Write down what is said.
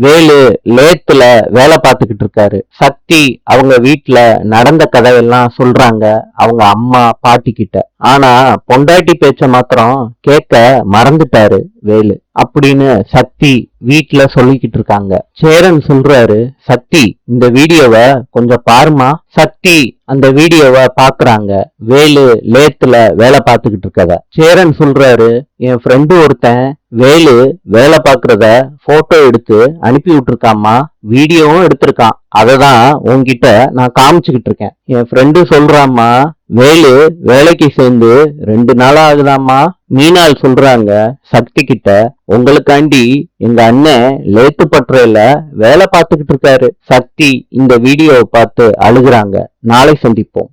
வேலு லேத்துல வேலை பார்த்துக்கிட்டு இருக்காரு. சக்தி அவங்க வீட்டுல நடந்த கதையெல்லாம் சொல்றாங்க அவங்க அம்மா பாட்டி கிட்ட. ஆனா பொண்டாட்டி பேச்ச மாத்திரம் கேட்க மறந்துட்டாரு வேலு அப்படின்னு சக்தி வீட்டுல சொல்லிக்கிட்டு இருக்காங்க. சேரன் சொல்றாரு, சக்தி இந்த வீடியோவை கொஞ்சம் பாருமா. சக்தி அந்த வீடியோவை பாக்குறாங்க. வேலு லேத்துல வேலை பார்த்துக்கிட்டு இருக்கத. சேரன் சொல்றாரு, என் ஃப்ரெண்டு ஒருத்தன் வேலு வேலை பாக்குறத போட்டோ எடுத்து அனுப்பி விட்டுருக்காமா, வீடியோவும் எடுத்திருக்கான். அததான் உன்கிட்ட நான் காமிச்சுக்கிட்டு இருக்கேன். என் ஃப்ரெண்டு சொல்றாமா, வேலு வேலைக்கு சேர்ந்து 2 நாளா ஆகுதாமா. மீனாள் சொல்றாங்க சக்தி கிட்ட, உங்களுக்காண்டி எங்க அண்ணன் லேத்து பட்டறையில வேலை பார்த்துக்கிட்டு இருக்காரு. சக்தி இந்த வீடியோவை பார்த்து அழுகுறாங்க. நாளை சந்திப்போம்.